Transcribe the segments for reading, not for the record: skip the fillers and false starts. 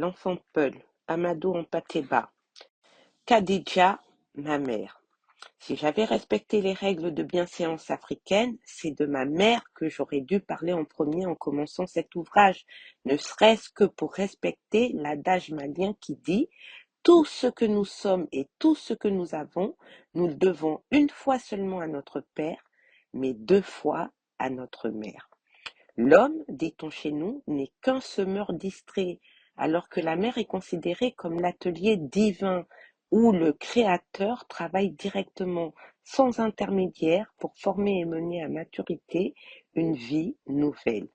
L'enfant Peul, Amadou Hampâté-Bâ, Khadija, ma mère. Si j'avais respecté les règles de bienséance africaines, c'est de ma mère que j'aurais dû parler en premier en commençant cet ouvrage, ne serait-ce que pour respecter l'adage malien qui dit: tout ce que nous sommes et tout ce que nous avons, nous le devons une fois seulement à notre père, mais deux fois à notre mère. L'homme, dit-on chez nous, n'est qu'un semeur distrait, alors que la mer est considérée comme l'atelier divin où le Créateur travaille directement, sans intermédiaire, pour former et mener à maturité une vie nouvelle.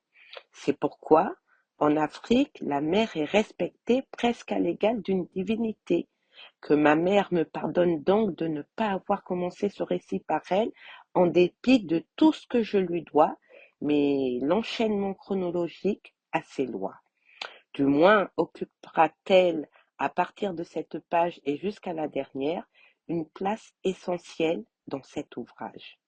C'est pourquoi, en Afrique, la mer est respectée presque à l'égal d'une divinité. Que ma mère me pardonne donc de ne pas avoir commencé ce récit par elle, en dépit de tout ce que je lui dois, mais l'enchaînement chronologique a ses lois. Du moins occupera-t-elle, à partir de cette page et jusqu'à la dernière, une place essentielle dans cet ouvrage.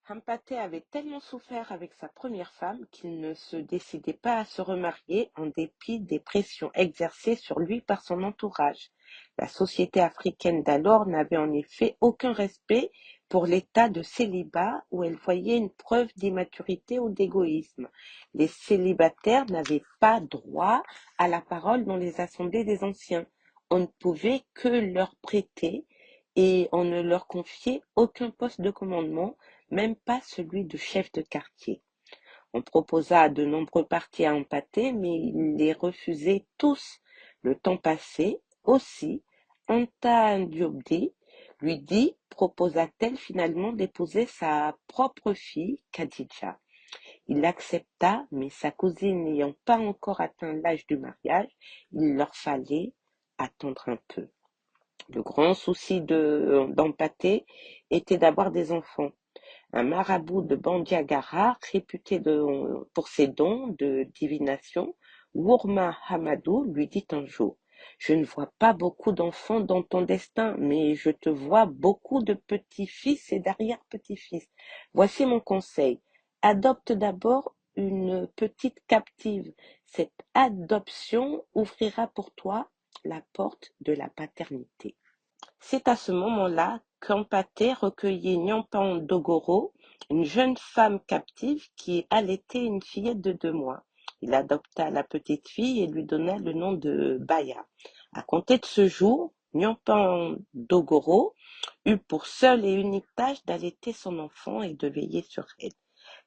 Hampâté avait tellement souffert avec sa première femme qu'il ne se décidait pas à se remarier en dépit des pressions exercées sur lui par son entourage. La société africaine d'alors n'avait en effet aucun respect pour l'état de célibat où elle voyait une preuve d'immaturité ou d'égoïsme. Les célibataires n'avaient pas droit à la parole dans les assemblées des anciens. On ne pouvait que leur prêter et on ne leur confiait aucun poste de commandement, même pas celui de chef de quartier. On proposa de nombreux partis à Hampâté, mais il les refusait tous. Le temps passé, aussi, Anta Ndiobé lui dit, proposa-t-elle finalement d'épouser sa propre fille, Khadija. Il accepta, mais sa cousine n'ayant pas encore atteint l'âge du mariage, il leur fallait attendre un peu. Le grand souci d'Hampâté était d'avoir des enfants. Un marabout de Bandiagara, réputé pour ses dons de divination, Wourma Hamadou, lui dit un jour: je ne vois pas beaucoup d'enfants dans ton destin, mais je te vois beaucoup de petits-fils et d'arrière-petits-fils. Voici mon conseil. Adopte d'abord une petite captive. Cette adoption ouvrira pour toi la porte de la paternité. C'est à ce moment-là qu'Hampâté recueillit Nyampan Dogoro, une jeune femme captive qui allaitait une fillette de 2 mois. Il adopta la petite fille et lui donna le nom de Baya. À compter de ce jour, Nyampan Dogoro eut pour seule et unique tâche d'allaiter son enfant et de veiller sur elle.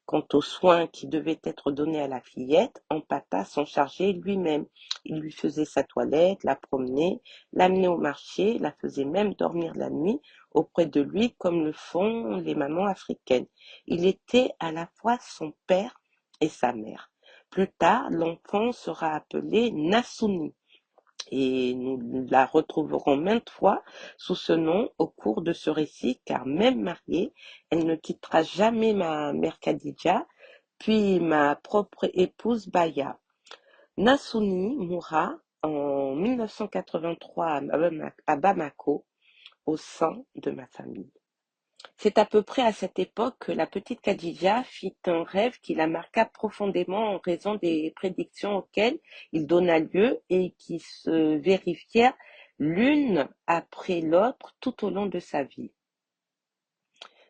Quant aux soins qui devaient être donnés à la fillette, Hampâté s'en chargeait lui-même. Il lui faisait sa toilette, la promenait, l'amenait au marché, la faisait même dormir la nuit auprès de lui comme le font les mamans africaines. Il était à la fois son père et sa mère. Plus tard, l'enfant sera appelé Nassouni et nous la retrouverons maintes fois sous ce nom au cours de ce récit, car même mariée, elle ne quittera jamais ma mère Khadija, puis ma propre épouse Baya. Nassouni mourra en 1983 à Bamako, au sein de ma famille. C'est à peu près à cette époque que la petite Khadija fit un rêve qui la marqua profondément en raison des prédictions auxquelles il donna lieu et qui se vérifièrent l'une après l'autre tout au long de sa vie.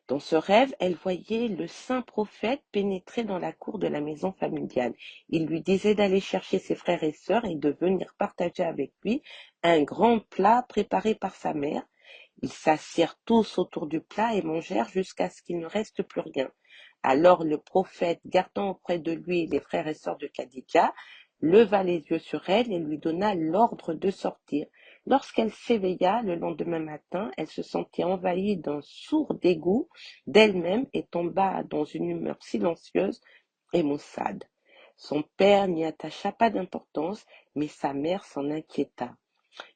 Dans ce rêve, elle voyait le saint prophète pénétrer dans la cour de la maison familiale. Il lui disait d'aller chercher ses frères et sœurs et de venir partager avec lui un grand plat préparé par sa mère. Ils s'assirent tous autour du plat et mangèrent jusqu'à ce qu'il ne reste plus rien. Alors le prophète, gardant auprès de lui les frères et sœurs de Khadija, leva les yeux sur elle et lui donna l'ordre de sortir. Lorsqu'elle s'éveilla le lendemain matin, elle se sentit envahie d'un sourd dégoût d'elle-même et tomba dans une humeur silencieuse et maussade. Son père n'y attacha pas d'importance, mais sa mère s'en inquiéta.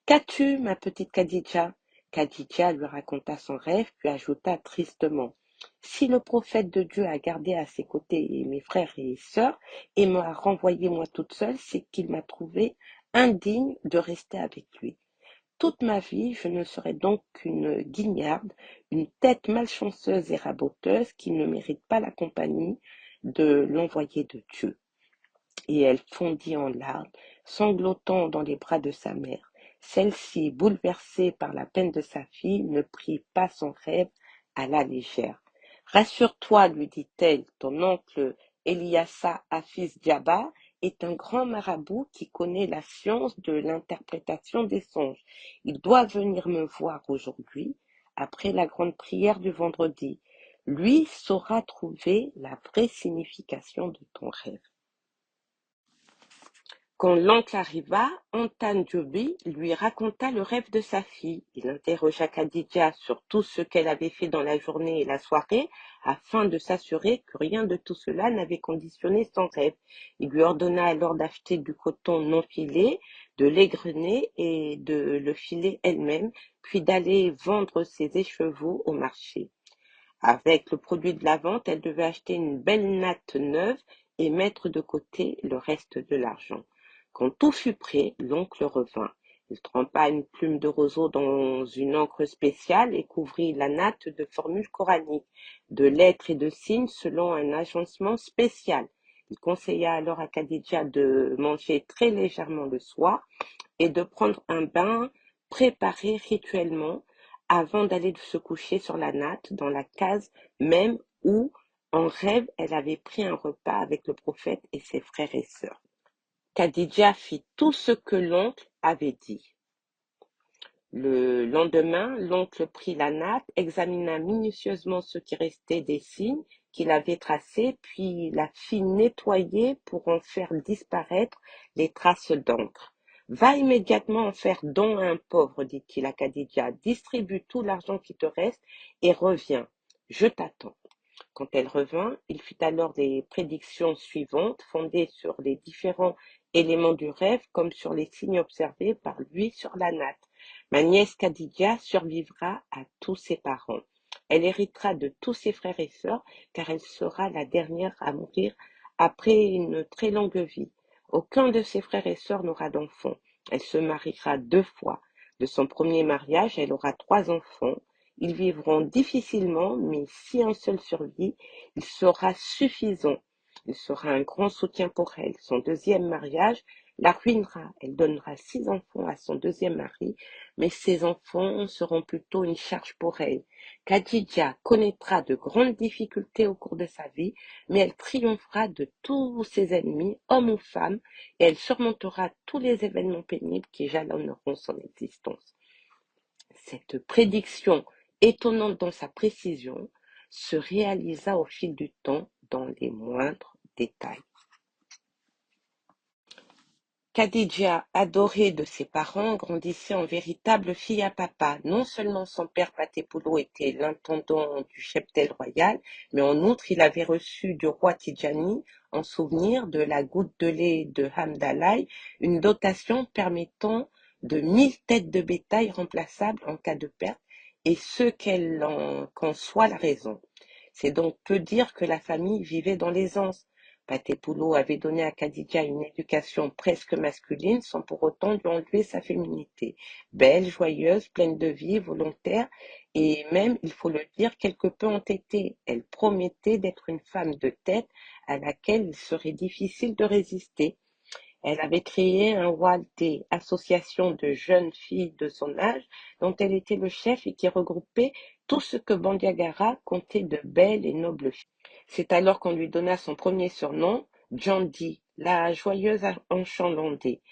Qu'as-tu, ma petite Khadija? Khadija lui raconta son rêve, puis ajouta tristement: Si le prophète de Dieu a gardé à ses côtés mes frères et sœurs et m'a renvoyé moi toute seule, c'est qu'il m'a trouvée indigne de rester avec lui. Toute ma vie, je ne serai donc qu'une guignarde, une tête malchanceuse et raboteuse qui ne mérite pas la compagnie de l'envoyé de Dieu. Et elle fondit en larmes, sanglotant dans les bras de sa mère. Celle-ci, bouleversée par la peine de sa fille, ne prit pas son rêve à la légère. Rassure-toi, lui dit-elle, ton oncle Eliassa Hafiz Diaba est un grand marabout qui connaît la science de l'interprétation des songes. Il doit venir me voir aujourd'hui, après la grande prière du vendredi. Lui saura trouver la vraie signification de ton rêve. Quand l'oncle arriva, Antan-Djobi lui raconta le rêve de sa fille. Il interrogea Khadija sur tout ce qu'elle avait fait dans la journée et la soirée, afin de s'assurer que rien de tout cela n'avait conditionné son rêve. Il lui ordonna alors d'acheter du coton non filé, de l'égrener et de le filer elle-même, puis d'aller vendre ses écheveaux au marché. Avec le produit de la vente, elle devait acheter une belle natte neuve et mettre de côté le reste de l'argent. Quand tout fut prêt, l'oncle revint. Il trempa une plume de roseau dans une encre spéciale et couvrit la natte de formules coraniques, de lettres et de signes selon un agencement spécial. Il conseilla alors à Khadija de manger très légèrement le soir et de prendre un bain préparé rituellement avant d'aller se coucher sur la natte dans la case même où, en rêve, elle avait pris un repas avec le prophète et ses frères et sœurs. Khadija fit tout ce que l'oncle avait dit. Le lendemain, l'oncle prit la natte, examina minutieusement ce qui restait des signes qu'il avait tracés, puis la fit nettoyer pour en faire disparaître les traces d'encre. Va immédiatement en faire don à un pauvre, dit-il à Khadija. Distribue tout l'argent qui te reste et reviens. Je t'attends. Quand elle revint, il fit alors les prédictions suivantes, fondées sur les différents éléments du rêve comme sur les signes observés par lui sur la natte. Ma nièce Khadija survivra à tous ses parents. Elle héritera de tous ses frères et sœurs, car elle sera la dernière à mourir après une très longue vie. Aucun de ses frères et sœurs n'aura d'enfants. Elle se mariera 2 fois. De son premier mariage, elle aura 3 enfants. Ils vivront difficilement, mais si un seul survit, il sera suffisant. Il sera un grand soutien pour elle. Son deuxième mariage la ruinera. Elle donnera 6 enfants à son deuxième mari, mais ces enfants seront plutôt une charge pour elle. Khadija connaîtra de grandes difficultés au cours de sa vie, mais elle triomphera de tous ses ennemis, hommes ou femmes, et elle surmontera tous les événements pénibles qui jalonneront son existence. Cette prédiction, étonnante dans sa précision, se réalisa au fil du temps dans les moindres détails. Khadija, adorée de ses parents, grandissait en véritable fille à papa. Non seulement son père Patepoulou était l'intendant du cheptel royal, mais en outre il avait reçu du roi Tidjani, en souvenir de la goutte de lait de Hamdallah, une dotation permettant de 1000 têtes de bétail remplaçables en cas de perte, et ce qu'en soit la raison. C'est donc peu dire que la famille vivait dans l'aisance. Patepoulou avait donné à Khadija une éducation presque masculine sans pour autant lui enlever sa féminité. Belle, joyeuse, pleine de vie, volontaire et même, il faut le dire, quelque peu entêtée. Elle promettait d'être une femme de tête à laquelle il serait difficile de résister. Elle avait créé un Waldé, association de jeunes filles de son âge, dont elle était le chef et qui regroupait tout ce que Bandiagara comptait de belles et nobles filles. C'est alors qu'on lui donna son premier surnom, Djandi, la joyeuse enchalandée.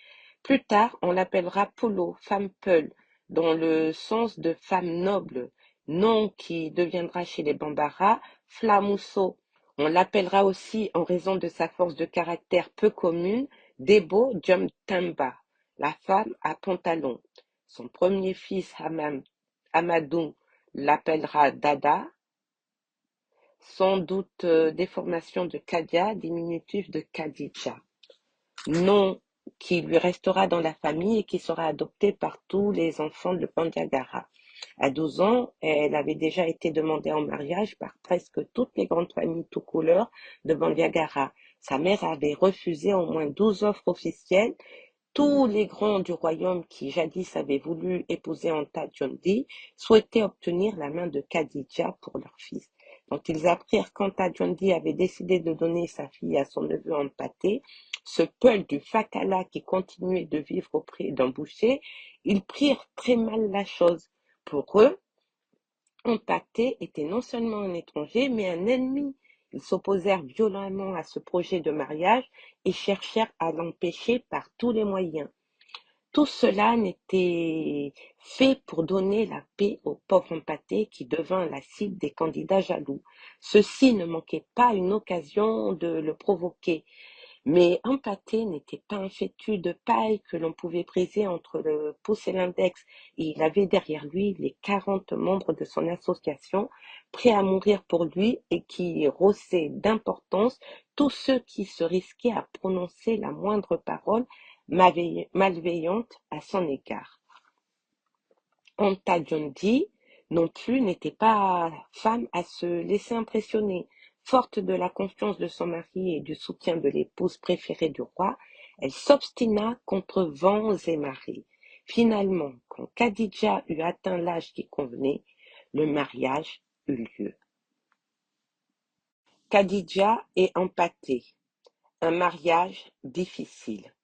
Plus tard, on l'appellera Polo, femme Peul, dans le sens de femme noble, nom qui deviendra chez les Bambara Flamousso. On l'appellera aussi, en raison de sa force de caractère peu commune, Debo Djomtamba, la femme à pantalon. Son premier fils, Amadou, l'appellera Dada, sans doute déformation de Kadia, diminutif de Khadija. Nom qui lui restera dans la famille et qui sera adopté par tous les enfants de Bandiagara. À 12 ans, elle avait déjà été demandée en mariage par presque toutes les grandes familles tout couleur de Bandiagara. Sa mère avait refusé au moins 12 offres officielles. Tous les grands du royaume qui jadis avaient voulu épouser Anta Djondi souhaitaient obtenir la main de Khadija pour leur fils. Quand ils apprirent qu'Anta Djondi avait décidé de donner sa fille à son neveu Ampaté, ce peul du Fakala qui continuait de vivre auprès d'un boucher, ils prirent très mal la chose. Pour eux, Ampaté était non seulement un étranger, mais un ennemi. Ils s'opposèrent violemment à ce projet de mariage et cherchèrent à l'empêcher par tous les moyens. Tout cela n'était fait pour donner la paix au pauvre Empaté qui devint la cible des candidats jaloux. Ceux-ci ne manquaient pas une occasion de le provoquer. Mais Empaté n'était pas un fétu de paille que l'on pouvait briser entre le pouce et l'index, et il avait derrière lui les 40 membres de son association, prêts à mourir pour lui et qui rossaient d'importance tous ceux qui se risquaient à prononcer la moindre parole malveillante à son égard. Anta Djondi non plus n'était pas femme à se laisser impressionner. Forte de la confiance de son mari et du soutien de l'épouse préférée du roi, elle s'obstina contre vents et marées. Finalement, quand Khadija eut atteint l'âge qui convenait, le mariage eut lieu. Khadija et Empaté, un mariage difficile.